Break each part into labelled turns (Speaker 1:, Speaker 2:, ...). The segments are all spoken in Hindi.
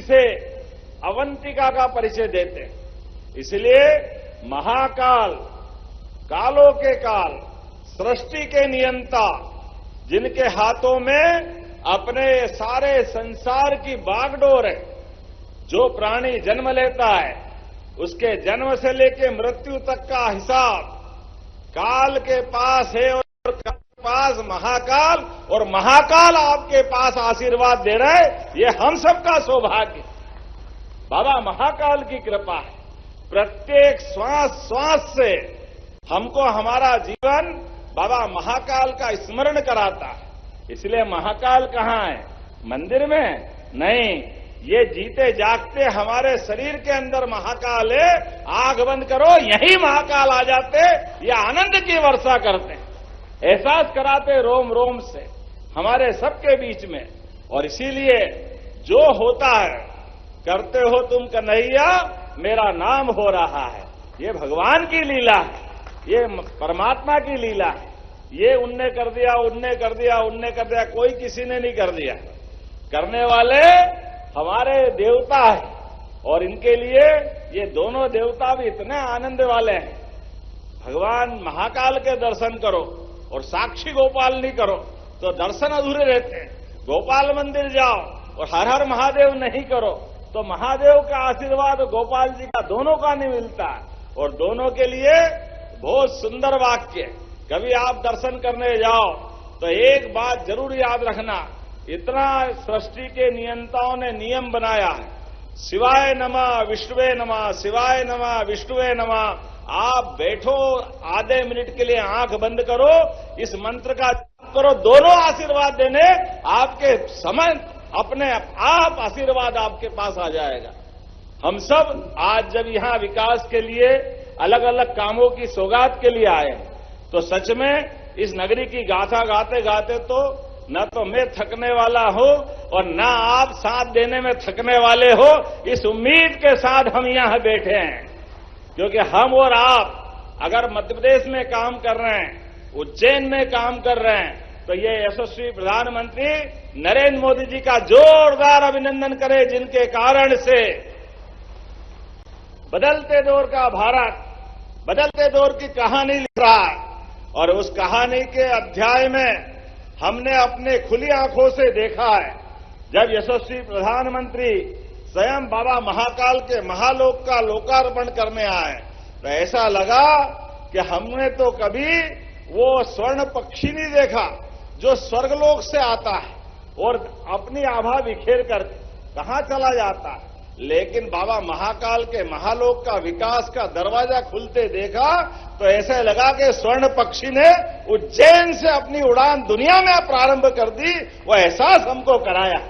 Speaker 1: से अवंतिका का परिचय देते हैं। इसलिए महाकाल, कालों के काल, सृष्टि के नियंता, जिनके हाथों में अपने सारे संसार की बागडोर है, जो प्राणी जन्म लेता है उसके जन्म से लेकर मृत्यु तक का हिसाब काल के पास है, और काल के पास महाकाल, और महाकाल आपके पास आशीर्वाद दे रहे हैं। ये हम सबका सौभाग्य, बाबा महाकाल की कृपा है। प्रत्येक श्वास श्वास से हमको हमारा जीवन बाबा महाकाल का स्मरण कराता है। इसलिए महाकाल कहां है? मंदिर में नहीं, ये जीते जागते हमारे शरीर के अंदर महाकाल है। आंख बंद करो, यही महाकाल आ जाते, ये आनंद की वर्षा करते, एहसास कराते रोम रोम से हमारे सबके बीच में। और इसीलिए जो होता है, करते हो तुम कन्हैया मेरा नाम हो रहा है, ये भगवान की लीला है, ये परमात्मा की लीला है। ये उनने कर दिया, उनने कर दिया, उनने कर दिया, कोई किसी ने नहीं कर दिया। करने वाले हमारे देवता है, और इनके लिए ये दोनों देवता भी इतने आनंद वाले हैं। भगवान महाकाल के दर्शन करो और साक्षी गोपाल नहीं करो तो दर्शन अधूरे रहते हैं। गोपाल मंदिर जाओ और हर हर महादेव नहीं करो तो महादेव का आशीर्वाद गोपाल जी का दोनों का नहीं मिलता। और दोनों के लिए बहुत सुंदर वाक्य, कभी आप दर्शन करने जाओ तो एक बात जरूर याद रखना, इतना सृष्टि के नियंताओं ने नियम बनाया है, शिवाय नमः विष्णुवे नमः, शिवाय नमः विष्णुवे नमः। आप बैठो, आधे मिनट के लिए आंख बंद करो, इस मंत्र का जाप करो, दोनों आशीर्वाद देने आपके समय अपने आप आशीर्वाद आपके पास आ जाएगा। हम सब आज जब यहां विकास के लिए अलग अलग कामों की सौगात के लिए आए तो सच में इस नगरी की गाथा गाते गाते तो न तो मैं थकने वाला हूं और न आप साथ देने में थकने वाले हो, इस उम्मीद के साथ हम यहां बैठे हैं। क्योंकि हम और आप अगर मध्य प्रदेश में काम कर रहे हैं, उज्जैन में काम कर रहे हैं, तो ये यशस्वी प्रधानमंत्री नरेंद्र मोदी जी का जोरदार अभिनंदन करें, जिनके कारण से बदलते दौर का भारत बदलते दौर की कहानी लिख रहा है। और उस कहानी के अध्याय में हमने अपने खुली आंखों से देखा है, जब यशस्वी प्रधानमंत्री स्वयं बाबा महाकाल के महालोक का लोकार्पण करने आए तो ऐसा लगा कि हमने तो कभी वो स्वर्ण पक्षी नहीं देखा जो स्वर्गलोक से आता है और अपनी आभा बिखेर कर कहां चला जाता है। लेकिन बाबा महाकाल के महालोक का विकास का दरवाजा खुलते देखा तो ऐसे लगा कि स्वर्ण पक्षी ने उज्जैन से अपनी उड़ान दुनिया में प्रारंभ कर दी। वो एहसास हमको कराया,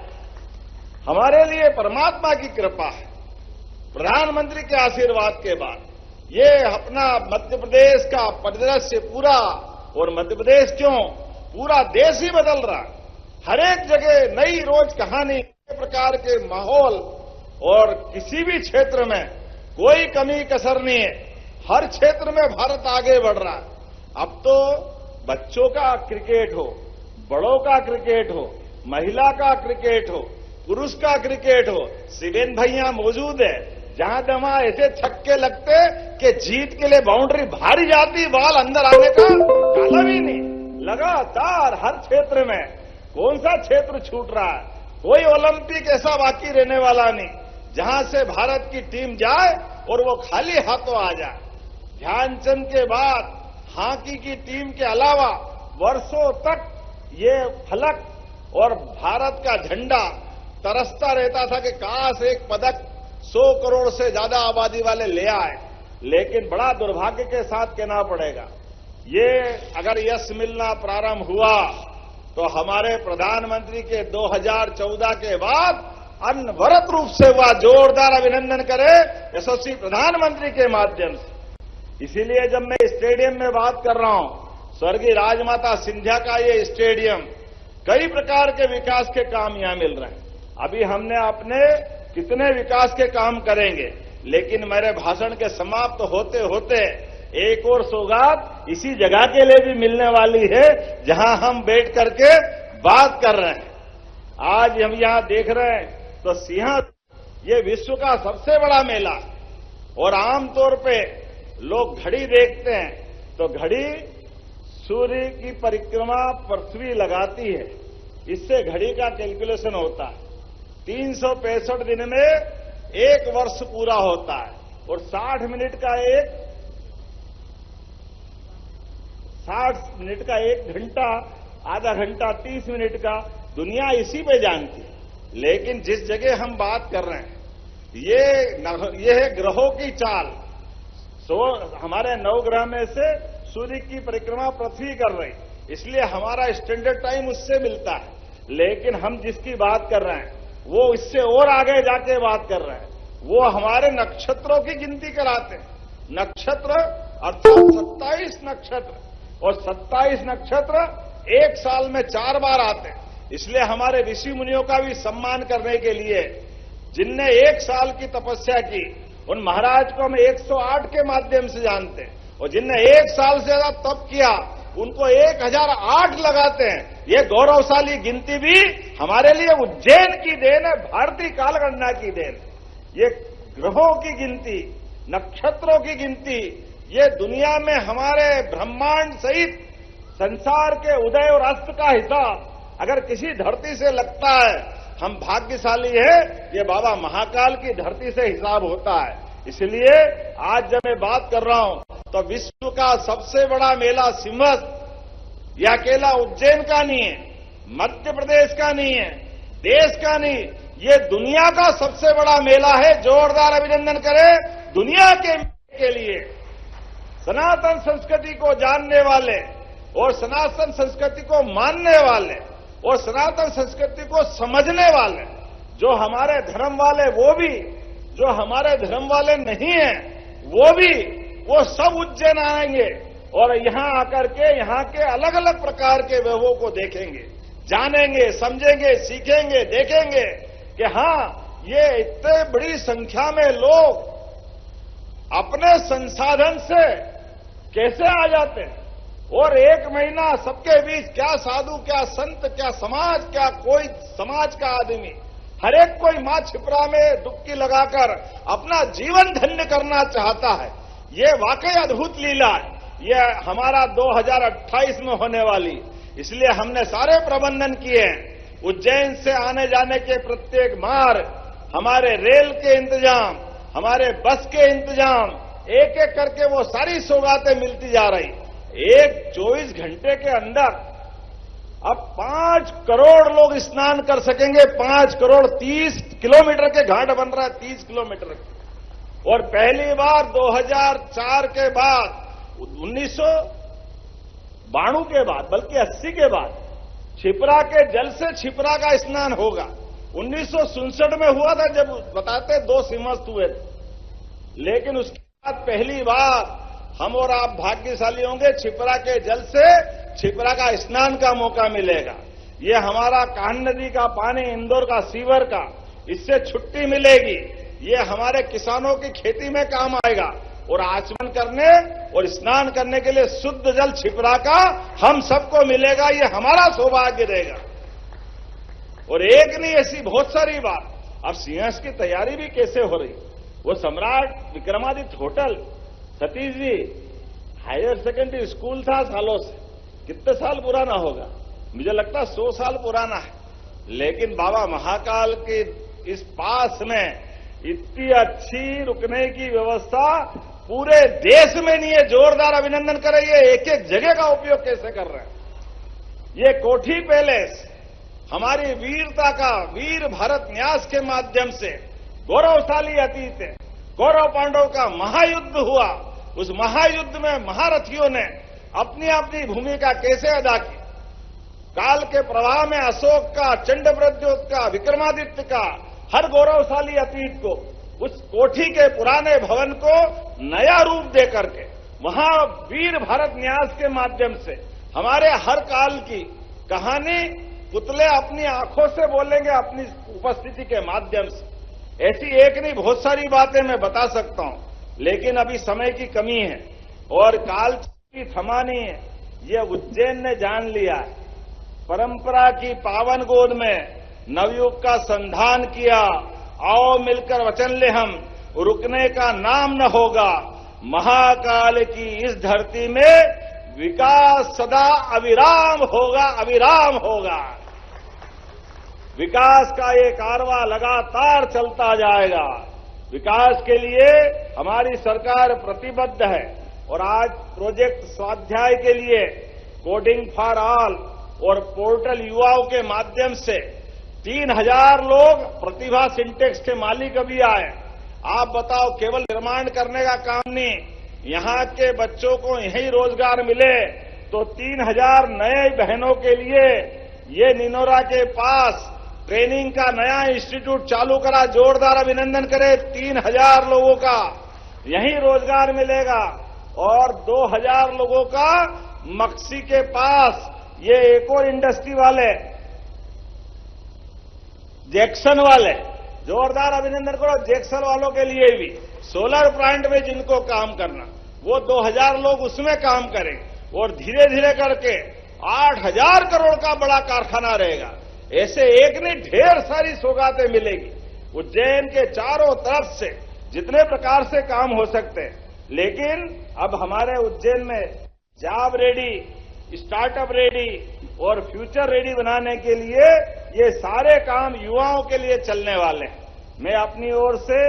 Speaker 1: हमारे लिए परमात्मा की कृपा है। प्रधानमंत्री के आशीर्वाद के बाद ये अपना मध्य प्रदेश का परिदृश्य पूरा, और मध्य प्रदेश क्यों, पूरा देश ही बदल रहा। हर एक जगह नई रोज कहानी, प्रकार के माहौल, और किसी भी क्षेत्र में कोई कमी कसर नहीं है। हर क्षेत्र में भारत आगे बढ़ रहा है। अब तो बच्चों का क्रिकेट हो, बड़ों का क्रिकेट हो, महिला का क्रिकेट हो, पुरुष का क्रिकेट हो, शिवेन भैया मौजूद है। जहां जहां ऐसे छक्के लगते कि जीत के लिए बाउंड्री भारी जाती, बॉल अंदर आने का काला भी नहीं। लगातार हर क्षेत्र में कौन सा क्षेत्र छूट रहा है? कोई ओलंपिक ऐसा बाकी रहने वाला नहीं जहां से भारत की टीम जाए और वो खाली हाथों आ जाए। ध्यानचंद के बाद हॉकी की टीम के अलावा वर्षों तक ये फलक और भारत का झंडा तरसता रहता था कि काश एक पदक 100 करोड़ से ज्यादा आबादी वाले ले आए। लेकिन बड़ा दुर्भाग्य के साथ कहना पड़ेगा, ये अगर यश मिलना प्रारंभ हुआ तो हमारे प्रधानमंत्री के 2014 के बाद अनवरत रूप से हुआ। जोरदार अभिनंदन करें यशस्वी प्रधानमंत्री के माध्यम से। इसीलिए जब मैं स्टेडियम में बात कर रहा हूं, स्वर्गीय राजमाता सिंधिया का ये स्टेडियम, कई प्रकार के विकास के काम यहां मिल रहे हैं। अभी हमने अपने कितने विकास के काम करेंगे, लेकिन मेरे भाषण के समाप्त होते होते एक और सौगात इसी जगह के लिए भी मिलने वाली है जहां हम बैठ करके बात कर रहे हैं। आज हम यहां देख रहे हैं तो ये विश्व का सबसे बड़ा मेला है। और आमतौर पे लोग घड़ी देखते हैं तो घड़ी सूर्य की परिक्रमा पृथ्वी लगाती है, इससे घड़ी का कैलकुलेशन होता है। 365 दिन में एक वर्ष पूरा होता है और 60 मिनट का एक घंटा, आधा घंटा 30 मिनट का दुनिया इसी पे जानती है। लेकिन जिस जगह हम बात कर रहे हैं ये है ग्रहों की चाल। हमारे 9 ग्रह में से सूर्य की परिक्रमा पृथ्वी कर रही, इसलिए हमारा स्टैंडर्ड टाइम उससे मिलता है। लेकिन हम जिसकी बात कर रहे हैं वो इससे और आगे जाके बात कर रहे हैं। वो हमारे नक्षत्रों की गिनती कराते हैं। नक्षत्र अर्थात 27 नक्षत्र, और 27 नक्षत्र एक साल में 4 बार आते हैं। इसलिए हमारे ऋषि मुनियों का भी सम्मान करने के लिए, जिनने 1 साल की तपस्या की, उन महाराज को हम 108 के माध्यम से जानते हैं, और जिनने 1 साल से ज्यादा तप किया उनको 1008 लगाते हैं। ये गौरवशाली गिनती भी हमारे लिए उज्जैन की देन है, भारतीय कालगणना की देन। ये ग्रहों की गिनती, नक्षत्रों की गिनती, ये दुनिया में हमारे ब्रह्मांड सहित संसार के उदय और अस्त का हिसाब अगर किसी धरती से लगता है, हम भाग्यशाली है। ये बाबा महाकाल की धरती से हिसाब होता है। इसलिए आज जब मैं बात कर रहा हूं तो विश्व का सबसे बड़ा मेला सिंहस्थ, यह अकेला उज्जैन का नहीं है, मध्य प्रदेश का नहीं है, देश का नहीं, ये दुनिया का सबसे बड़ा मेला है। जोरदार अभिनंदन करें दुनिया के लिए। सनातन संस्कृति को जानने वाले और सनातन संस्कृति को मानने वाले और सनातन संस्कृति को समझने वाले, जो हमारे धर्म वाले वो भी, जो हमारे धर्म वाले नहीं हैं वो भी, वो सब उज्जैन आएंगे और यहां आकर के यहां के अलग अलग प्रकार के वैभवों को देखेंगे, जानेंगे, समझेंगे, सीखेंगे, देखेंगे कि हां ये इतने बड़ी संख्या में लोग अपने संसाधन से कैसे आ जाते हैं। और 1 महीना सबके बीच क्या साधु, क्या संत, क्या समाज, क्या कोई समाज का आदमी, हर एक कोई मां छिपरा में डुबकी लगाकर अपना जीवन धन्य करना चाहता है। ये वाकई अद्भुत लीला है। ये हमारा 2028 में होने वाली, इसलिए हमने सारे प्रबंधन किए हैं। उज्जैन से आने जाने के प्रत्येक मार्ग, हमारे रेल के इंतजाम, हमारे बस के इंतजाम, एक एक करके वो सारी सौगातें मिलती जा रही। एक 24 घंटे के अंदर अब 5 करोड़ लोग स्नान कर सकेंगे। 5 करोड़ 30 किलोमीटर के घाट बन रहा है, 30 किलोमीटर। और पहली बार 2004 के बाद, 1992 के बाद, बल्कि 80 के बाद छिपरा के जल से छिपरा का स्नान होगा। 1967 में हुआ था जब बताते 2 सिंहस्थ हुए थे, लेकिन उसके बाद पहली बार हम और आप भाग्यशाली होंगे, छिपरा के जल से छिपरा का स्नान का मौका मिलेगा। ये हमारा कान्ह नदी का पानी, इंदौर का सीवर का, इससे छुट्टी मिलेगी। ये हमारे किसानों की खेती में काम आएगा और आचमन करने और स्नान करने के लिए शुद्ध जल छिपरा का हम सबको मिलेगा। ये हमारा सौभाग्य रहेगा। और एक नहीं, ऐसी बहुत सारी बात। अब सिंहस्थ की तैयारी भी कैसे हो रही, वो सम्राट Vikramaditya hotel, Satish ji higher secondary school था सालों से, कितने साल पुराना होगा, मुझे लगता है 100 साल पुराना है। लेकिन बाबा महाकाल के इस पास में इतनी अच्छी रुकने की व्यवस्था पूरे देश में नहीं है। जोरदार अभिनंदन करें, ये एक एक जगह का उपयोग कैसे कर रहे हैं। ये कोठी पैलेस हमारी वीरता का, वीर भारत न्यास के माध्यम से गौरवशाली अतीत है। कौरव पांडव का महायुद्ध हुआ, उस महायुद्ध में महारथियों ने अपनी अपनी भूमिका कैसे अदा की। काल के प्रवाह में अशोक का, चंडप्रद्योत का, विक्रमादित्य का, हर गौरवशाली अतीत को, उस कोठी के पुराने भवन को नया रूप देकर के वहां वीर भारत न्यास के माध्यम से हमारे हर काल की कहानी पुतले अपनी आंखों से बोलेंगे, अपनी उपस्थिति के माध्यम से। ऐसी एक नहीं, बहुत सारी बातें मैं बता सकता हूं, लेकिन अभी समय की कमी है और काल की थमा नहीं है। ये उज्जैन ने जान लिया है। परंपरा की पावन गोद में नवयुग का संधान किया, आओ मिलकर वचन ले हम, रुकने का नाम न होगा। महाकाल की इस धरती में विकास सदा अविराम होगा, अविराम होगा। विकास का ये कारवां लगातार चलता जाएगा। विकास के लिए हमारी सरकार प्रतिबद्ध है और आज प्रोजेक्ट स्वाध्याय के लिए कोडिंग फॉर ऑल और पोर्टल युवाओं के माध्यम से 3000 लोग प्रतिभा सिंटेक्स के मालिक अभी आए। आप बताओ, केवल निर्माण करने का काम नहीं, यहां के बच्चों को यही रोजगार मिले तो 3000 नए बहनों के लिए ये निनोरा के पास ट्रेनिंग का नया इंस्टीट्यूट चालू करा। जोरदार अभिनंदन करें। 3000 लोगों का यही रोजगार मिलेगा और 2000 लोगों का मक्सी के पास ये एक और इंडस्ट्री वाले जैक्सन वाले, जोरदार अभिनंदन करो जैक्सन वालों के लिए भी। सोलर प्लांट में जिनको काम करना, वो 2000 लोग उसमें काम करेंगे और धीरे धीरे करके 8000 करोड़ का बड़ा कारखाना रहेगा। ऐसे एक नहीं, ढेर सारी सौगातें मिलेगी। उज्जैन के चारों तरफ से जितने प्रकार से काम हो सकते हैं, लेकिन अब हमारे उज्जैन में जॉब रेडी, स्टार्टअप रेडी और फ्यूचर रेडी बनाने के लिए ये सारे काम युवाओं के लिए चलने वाले हैं। मैं अपनी ओर से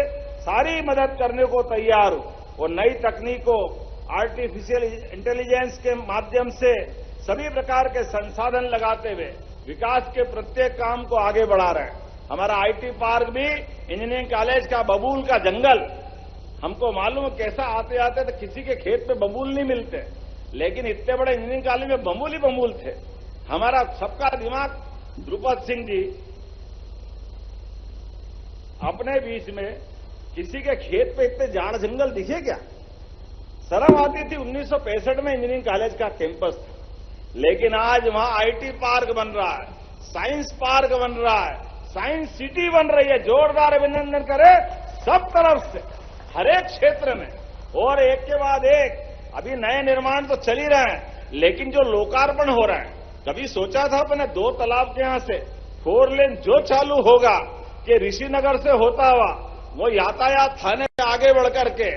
Speaker 1: सारी मदद करने को तैयार हूं और नई तकनीकों, आर्टिफिशियल इंटेलिजेंस के माध्यम से सभी प्रकार के संसाधन लगाते हुए विकास के प्रत्येक काम को आगे बढ़ा रहे हैं। हमारा आईटी पार्क भी इंजीनियरिंग कॉलेज का बबूल का जंगल, हमको मालूम कैसा आते आते तो किसी के खेत में बबूल नहीं मिलते, लेकिन इतने बड़े इंजीनियरिंग कॉलेज में बबूल ही बबूल थे। हमारा सबका दिमाग द्रुपद सिंह जी अपने बीच में किसी के खेत पे इतने जाड़ जंगल दिखे क्या? शर्म आती थी। 1965 में इंजीनियरिंग कॉलेज का कैंपस था, लेकिन आज वहां आईटी पार्क बन रहा है, साइंस पार्क बन रहा है, साइंस सिटी बन रही है। जोरदार अभिनंदन करें सब तरफ से, हर एक क्षेत्र में। और एक के बाद एक अभी नए निर्माण तो चल ही रहे हैं, लेकिन जो लोकार्पण हो रहा है, कभी सोचा था अपने 2 तालाब के यहां से 4 लेन जो चालू होगा कि ऋषिनगर से होता हुआ वो यातायात थाने से आगे बढ़ करके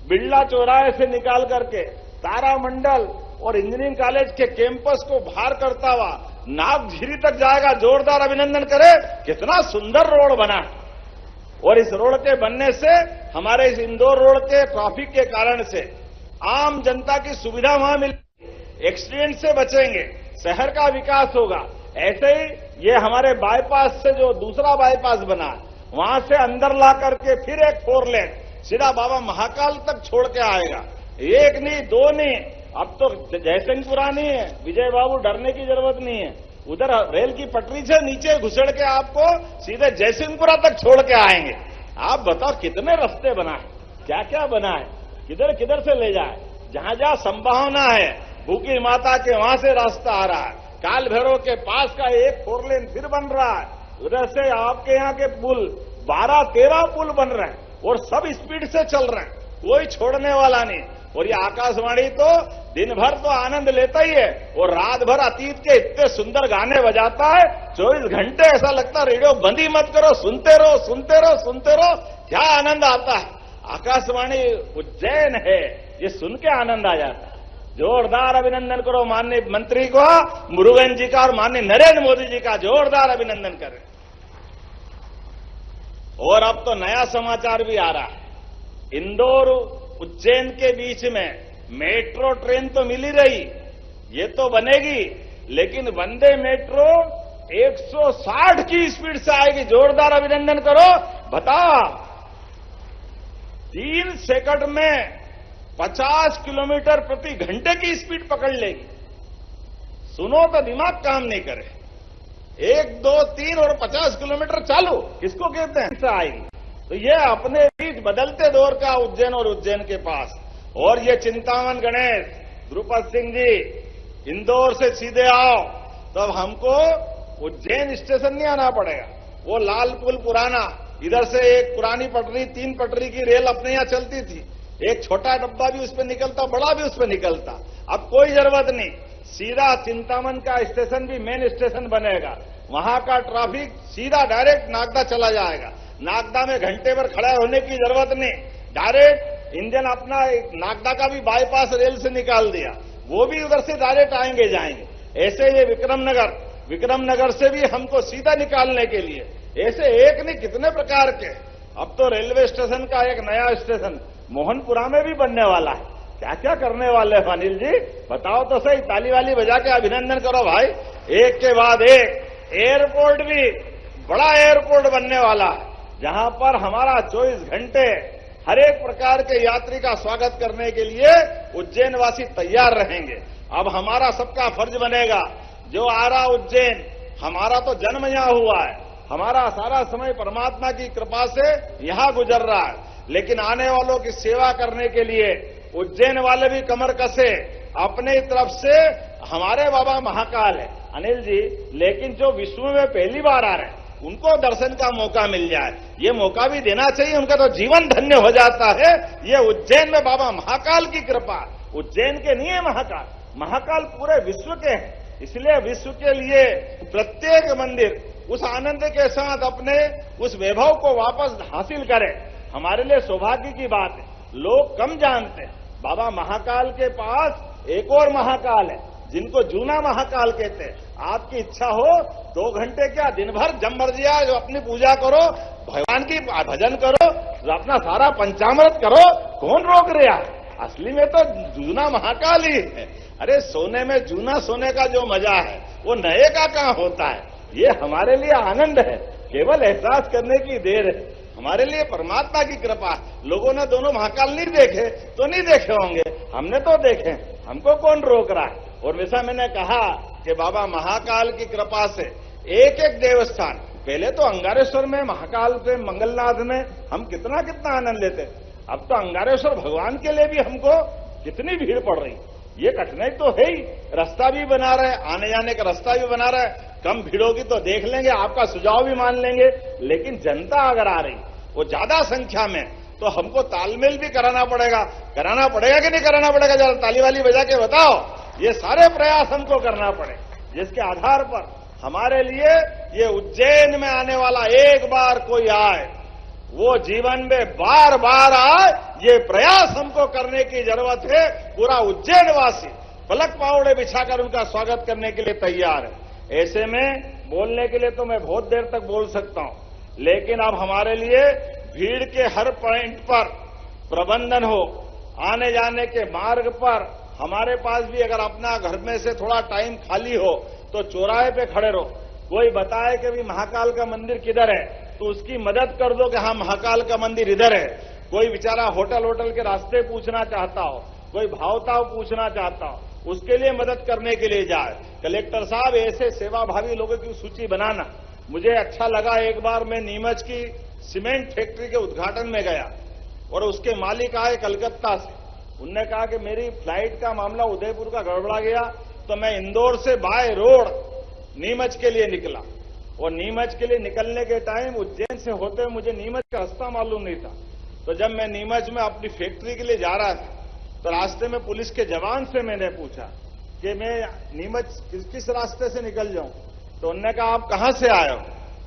Speaker 1: बिड़ला चौराहे से निकाल करके तारामंडल और इंजीनियरिंग कॉलेज के कैंपस को बाहर करता हुआ नागझीरी तक जाएगा। जोरदार अभिनंदन करें, कितना सुंदर रोड बना है। और इस रोड के बनने से हमारे इस इंदौर रोड के ट्रैफिक के कारण से आम जनता की सुविधा वहां मिलेगी, एक्सीडेंट से बचेंगे, शहर का विकास होगा। ऐसे ही ये हमारे बाईपास से जो दूसरा बाईपास बना है, वहां से अंदर ला करके फिर एक 4 लेन सीधा बाबा महाकाल तक छोड़ के आएगा। एक नहीं, 2 नहीं, अब तो जयसिंहपुरा नहीं है। विजय बाबू, डरने की जरूरत नहीं है। उधर रेल की पटरी से नीचे घुसड़ के आपको सीधे जयसिंहपुरा तक छोड़ के आएंगे। आप बताओ कितने रास्ते बना है, क्या क्या बना है, किधर किधर से ले जाए। जहां जहां संभावना है, भूखी माता के वहां से रास्ता आ रहा है। काल भैरव के पास का एक 4 लेन फिर बन रहा है। उधर से आपके यहाँ के पुल 12-13 पुल बन रहे हैं और सब स्पीड से चल रहे हैं, कोई छोड़ने वाला नहीं। और ये आकाशवाणी तो दिन भर तो आनंद लेता ही है और रात भर अतीत के इतने सुंदर गाने बजाता है। 24 घंटे ऐसा लगता है रेडियो बंद ही मत करो, सुनते रहो, सुनते रहो, सुनते रहो। क्या आनंद आता है। आकाशवाणी उज्जैन है, ये सुन के आनंद आ जाता है। जोरदार अभिनंदन करो माननीय मंत्री को, मुरुगन जी का और माननीय नरेंद्र मोदी जी का जोरदार अभिनंदन करें। और अब तो नया समाचार भी आ रहा है। इंदौर उज्जैन के बीच में मेट्रो ट्रेन तो मिल ही रही, ये तो बनेगी, लेकिन वंदे मेट्रो 160 की स्पीड से आएगी। जोरदार अभिनंदन करो। बताओ, 3 सेकंड में 50 किलोमीटर प्रति घंटे की स्पीड पकड़ लेगी। सुनो तो दिमाग काम नहीं करे। 1, 2, 3 और 50 किलोमीटर चालू, किसको कहते हैं? से आएगी। तो ये अपने बीच बदलते दौर का उज्जैन और उज्जैन के पास। और ये चिंतामन गणेश, द्रुपद सिंह जी, इंदौर से सीधे आओ तो अब हमको उज्जैन स्टेशन नहीं आना पड़ेगा। वो लाल पुल पुराना, इधर से एक पुरानी पटरी, 3 पटरी की रेल अपने यहां चलती थी, एक छोटा डब्बा भी उस पर निकलता, बड़ा भी उस पर निकलता। अब कोई जरूरत नहीं, सीधा चिंतामन का स्टेशन भी मेन स्टेशन बनेगा। वहां का ट्रैफिक सीधा डायरेक्ट नागदा चला जाएगा। नागदा में घंटे भर खड़ा होने की जरूरत नहीं, डायरेक्ट इंजन अपना नागदा का भी बाईपास रेल से निकाल दिया, वो भी उधर से डायरेक्ट आएंगे जाएंगे। ऐसे ये विक्रमनगर से भी हमको सीधा निकालने के लिए, ऐसे एक नहीं कितने प्रकार के। अब तो रेलवे स्टेशन का एक नया स्टेशन मोहनपुरा में भी बनने वाला है। क्या क्या करने वाले हैं अनिल जी, बताओ तो सही। ताली वाली बजा के अभिनंदन करो भाई। एक के बाद एक एयरपोर्ट भी, बड़ा एयरपोर्ट बनने वाला है, जहां पर हमारा 24 घंटे हर एक प्रकार के यात्री का स्वागत करने के लिए उज्जैन वासी तैयार रहेंगे। अब हमारा सबका फर्ज बनेगा, जो आ रहा उज्जैन, हमारा तो जन्म यहां हुआ है, हमारा सारा समय परमात्मा की कृपा से यहां गुजर रहा है, लेकिन आने वालों की सेवा करने के लिए उज्जैन वाले भी कमर कसे, अपने तरफ से। हमारे बाबा महाकाल है अनिल जी, लेकिन जो विश्व में पहली बार आ रहे हैं उनको दर्शन का मौका मिल जाए, ये मौका भी देना चाहिए, उनका तो जीवन धन्य हो जाता है। ये उज्जैन में बाबा महाकाल की कृपा, उज्जैन के नहीं है महाकाल, महाकाल पूरे विश्व के हैं। इसलिए विश्व के लिए प्रत्येक मंदिर उस आनंद के साथ अपने उस वैभव को वापस हासिल करे, हमारे लिए सौभाग्य की बात है। लोग कम जानते हैं बाबा महाकाल के पास एक और महाकाल है, जिनको जूना महाकाल कहते हैं। आपकी इच्छा हो 2 घंटे क्या, दिन भर जब मर्जी आए जो अपनी पूजा करो, भगवान की भजन करो, अपना सारा पंचामृत करो, कौन रोक रहा है? असली में तो जूना महाकाल ही है। अरे सोने में जूना सोने का जो मजा है वो नए का कहां होता है। ये हमारे लिए आनंद है, केवल एहसास करने की देर है, हमारे लिए परमात्मा की कृपा। लोगों ने दोनों महाकाल नहीं देखे तो नहीं देखे होंगे, हमने तो देखे, हमको कौन रोक रहा है। और वैसा मैंने कहा कि बाबा महाकाल की कृपा से एक एक देवस्थान, पहले तो अंगारेश्वर में महाकाल पे मंगलनाथ में हम कितना आनंद लेते, अब तो अंगारेश्वर भगवान के लिए भी हमको कितनी भीड़ पड़ रही। ये कठिनाई तो है ही, रास्ता भी बना रहे, आने जाने का रास्ता भी बना रहे, कम भीड़ होगी तो देख लेंगे, आपका सुझाव भी मान लेंगे, लेकिन जनता अगर आ रही वो ज्यादा संख्या में, तो हमको तालमेल भी कराना पड़ेगा कि नहीं कराना पड़ेगा? जरा ताली वाली बजा के बताओ। ये सारे प्रयास हमको करना पड़े, जिसके आधार पर हमारे लिए ये उज्जैन में आने वाला एक बार कोई आए, वो जीवन में बार बार आए, ये प्रयास हमको करने की जरूरत है। पूरा उज्जैन वासी पलक पावड़े बिछाकर उनका स्वागत करने के लिए तैयार है। ऐसे में बोलने के लिए तो मैं बहुत देर तक बोल सकता हूं, लेकिन अब हमारे लिए भीड़ के हर पॉइंट पर प्रबंधन हो, आने जाने के मार्ग पर हमारे पास भी अगर अपना घर में से थोड़ा टाइम खाली हो तो चौराहे पे खड़े रहो, कोई बताए कि भी महाकाल का मंदिर किधर है तो उसकी मदद कर दो कि हाँ महाकाल का मंदिर इधर है। कोई बेचारा होटल के रास्ते पूछना चाहता हो, कोई भावताव पूछना चाहता हो, उसके लिए मदद करने के लिए जाए। कलेक्टर साहब ऐसे सेवाभावी लोगों की सूची बनाना। मुझे अच्छा लगा, एक बार मैं नीमच की सीमेंट फैक्ट्री के उद्घाटन में गया और उसके मालिक आए कलकत्ता से, उनने कहा कि मेरी फ्लाइट का मामला उदयपुर का गड़बड़ा गया, तो मैं इंदौर से बाय रोड नीमच के लिए निकला, और नीमच के लिए निकलने के टाइम उज्जैन से होते हुए मुझे नीमच का रास्ता मालूम नहीं था। तो जब मैं नीमच में अपनी फैक्ट्री के लिए जा रहा था तो रास्ते में पुलिस के जवान से मैंने पूछा कि मैं नीमच किस रास्ते से निकल जाऊं, तो उन्होंने कहा आप कहां से आए हो?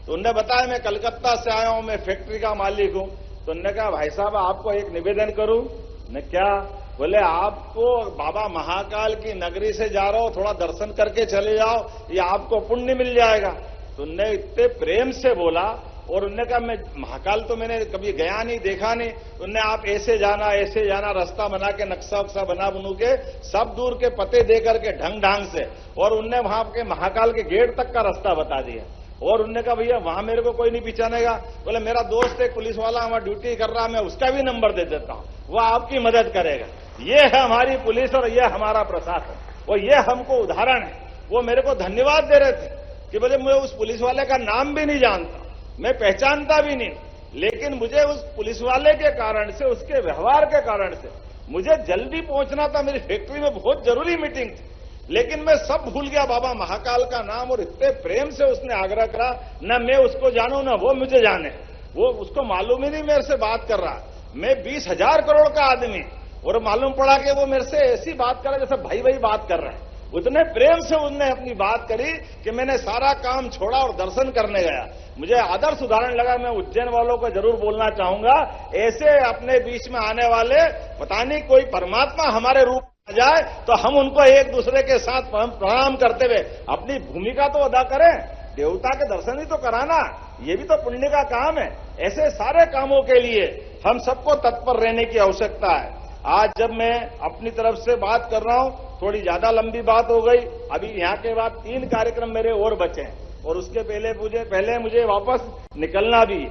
Speaker 1: तो उन्होंने बताया मैं कलकत्ता से आया हूं, मैं फैक्ट्री का मालिक हूं। तो उन्होंने कहा भाई साहब आपको एक निवेदन करूं। ने क्या? बोले आपको बाबा महाकाल की नगरी से जा रहे हो, थोड़ा दर्शन करके चले जाओ, ये आपको पुण्य मिल जाएगा। तो उनने इतने प्रेम से बोला, और उनने कहा मैं महाकाल तो मैंने कभी गया नहीं, देखा नहीं। उनने आप ऐसे जाना रास्ता बना के नक्शा वक्शा बनू के सब दूर के पते दे करके ढंग से, और उनने वहां के महाकाल के गेट तक का रास्ता बता दिया। और उनने कहा भैया वहां मेरे को कोई नहीं पहचानेगा। बोले मेरा दोस्त एक पुलिस वाला वहां ड्यूटी कर रहा, मैं उसका भी नंबर दे देता हूं, वो आपकी मदद करेगा। ये है हमारी पुलिस और ये हमारा प्रशासन, और ये हमको उदाहरण है। वो मेरे को धन्यवाद दे रहे थे कि बोले मैं उस पुलिस वाले का नाम भी नहीं जानता, मैं पहचानता भी नहीं, लेकिन मुझे उस पुलिस वाले के कारण से, उसके व्यवहार के कारण से मुझे जल्दी पहुंचना था, मेरी फैक्ट्री में बहुत जरूरी मीटिंग थी, लेकिन मैं सब भूल गया बाबा महाकाल का नाम। और इतने प्रेम से उसने आग्रह करा, न मैं उसको जानूं न वो मुझे जाने, वो उसको मालूम ही नहीं मेरे से बात कर रहा। मैं 20,000 करोड़ का आदमी, और मालूम पड़ा कि वो मेरे से ऐसी बात कर रहा है जैसे भाई भाई बात कर रहे हैं। उतने प्रेम से उनने अपनी बात करी कि मैंने सारा काम छोड़ा और दर्शन करने गया। मुझे आदर्श उदाहरण लगा। मैं उज्जैन वालों को जरूर बोलना चाहूंगा, ऐसे अपने बीच में आने वाले, पता नहीं कोई परमात्मा हमारे रूप में आ जाए तो हम उनको एक दूसरे के साथ प्रणाम करते हुए अपनी भूमिका तो अदा करें। देवता के दर्शन ही तो कराना, ये भी तो पुण्य का काम है। ऐसे सारे कामों के लिए हम सबको तत्पर रहने की आवश्यकता है। आज जब मैं अपनी तरफ से बात कर रहा हूं, थोड़ी ज्यादा लंबी बात हो गई। अभी यहां के बाद 3 कार्यक्रम मेरे और बचे हैं और उसके पहले मुझे वापस निकलना भी है।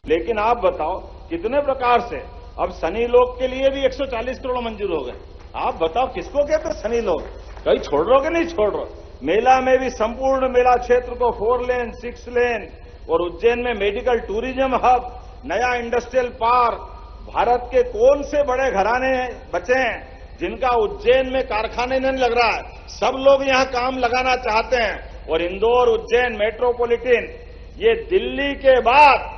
Speaker 1: लेकिन आप बताओ कितने प्रकार से अब सनी लोग के लिए भी 140 करोड़ मंजूर हो गए। आप बताओ किसको कहते सनी लोग? कहीं छोड़ रहे हो कि नहीं छोड़ रहे? मेला में भी संपूर्ण मेला क्षेत्र को 4 लेन 6 लेन और उज्जैन में मेडिकल टूरिज्म हब, नया इंडस्ट्रियल पार्क। भारत के कौन से बड़े घराने बचे हैं जिनका उज्जैन में कारखाने नहीं लग रहा है? सब लोग यहां काम लगाना चाहते हैं। और इंदौर उज्जैन मेट्रोपॉलिटन, ये दिल्ली के बाद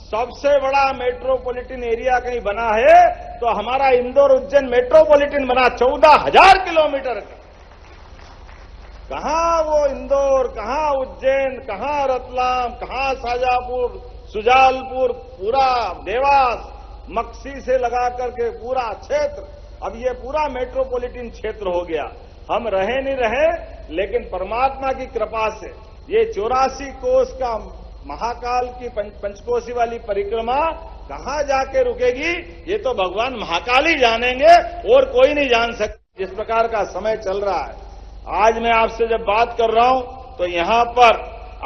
Speaker 1: सबसे बड़ा मेट्रोपॉलिटन एरिया कहीं बना है तो हमारा इंदौर उज्जैन मेट्रोपॉलिटन बना 14,000 किलोमीटर का। कहां वो इंदौर, कहां उज्जैन, कहां रतलाम, कहां शाजापुर, सुजालपुर, पूरा देवास, मक्सी से लगा करके पूरा क्षेत्र, अब ये पूरा मेट्रोपॉलिटन क्षेत्र हो गया। हम रहे नहीं रहे, लेकिन परमात्मा की कृपा से ये 84 कोस का महाकाल की पंचकोशी वाली परिक्रमा कहां जाके रुकेगी ये तो भगवान महाकाल ही जानेंगे और कोई नहीं जान सकता। जिस प्रकार का समय चल रहा है, आज मैं आपसे जब बात कर रहा हूं तो यहां पर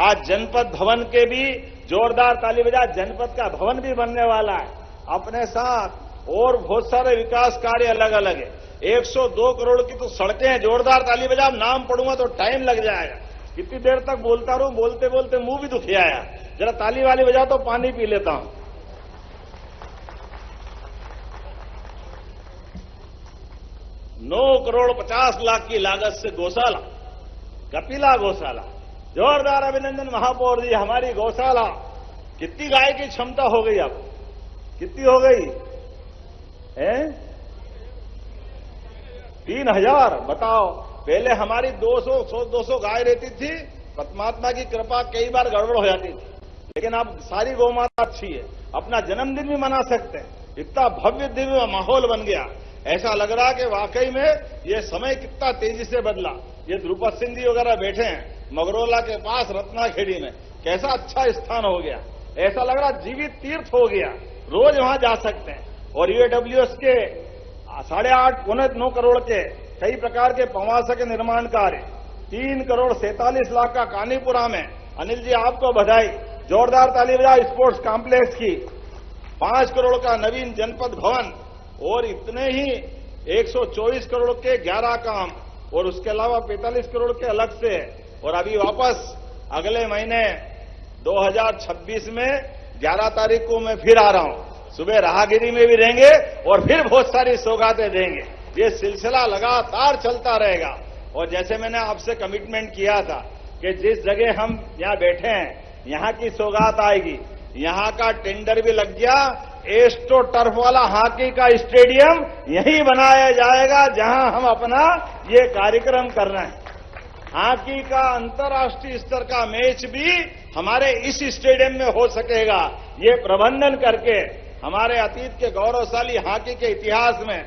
Speaker 1: आज जनपद भवन के भी जोरदार ताली बजा, जनपद का भवन भी बनने वाला है अपने साथ, और बहुत सारे विकास कार्य अलग अलग है। 102 करोड़ की तो सड़कें हैं। जोरदार ताली बजा, नाम पढ़ूंगा तो टाइम लग जाएगा। कितनी देर तक बोलता रहूं, बोलते बोलते मुंह भी दुखी आया। जरा ताली वाली बजा तो पानी पी लेता हूं। 9 करोड़ 50 लाख की लागत से गौशाला, कपिला गौशाला, जोरदार अभिनंदन महापौर जी। हमारी गौशाला, कितनी गाय की क्षमता हो गई? अब कितनी हो गई है? 3000। बताओ, पहले हमारी 200 गाय रहती थी। परमात्मा की कृपा, कई बार गड़बड़ हो जाती थी, लेकिन अब सारी गौ माता अच्छी है। अपना जन्मदिन भी मना सकते हैं। इतना भव्य दिव्य माहौल बन गया। ऐसा लग रहा कि वाकई में ये समय कितना तेजी से बदला। ये द्रुपद सिंह जी वगैरह बैठे हैं मगरौला के पास रत्नाखेड़ी में, कैसा अच्छा स्थान हो गया। ऐसा लग रहा जीवित तीर्थ हो गया, रोज वहां जा सकते हैं। और यूएडब्ल्यूएस के 8.5-9 करोड़ के कई प्रकार के पवासा के निर्माण कार्य, 3 करोड़ 47 लाख का कानीपुरा में। अनिल जी आपको बधाई, जोरदार ताली बजा। स्पोर्ट्स कॉम्प्लेक्स की 5 करोड़ का नवीन जनपद भवन, और इतने ही 124 करोड़ के 11 काम, और उसके अलावा 45 करोड़ के अलग से। और अभी वापस अगले महीने 2026 में 11 तारीख को मैं फिर आ रहा हूं। सुबह राहगिरी में भी रहेंगे और फिर बहुत सारी सौगातें देंगे। ये सिलसिला लगातार चलता रहेगा। और जैसे मैंने आपसे कमिटमेंट किया था कि जिस जगह हम यहां बैठे हैं यहां की सौगात आएगी। यहां का टेंडर भी लग गया। एस्ट्रो टर्फ वाला हॉकी का स्टेडियम यहीं बनाया जाएगा जहां हम अपना ये कार्यक्रम कर रहे हैं। हॉकी का अंतर्राष्ट्रीय स्तर का मैच भी हमारे इस स्टेडियम में हो सकेगा। ये प्रबंधन करके हमारे अतीत के गौरवशाली हॉकी के इतिहास में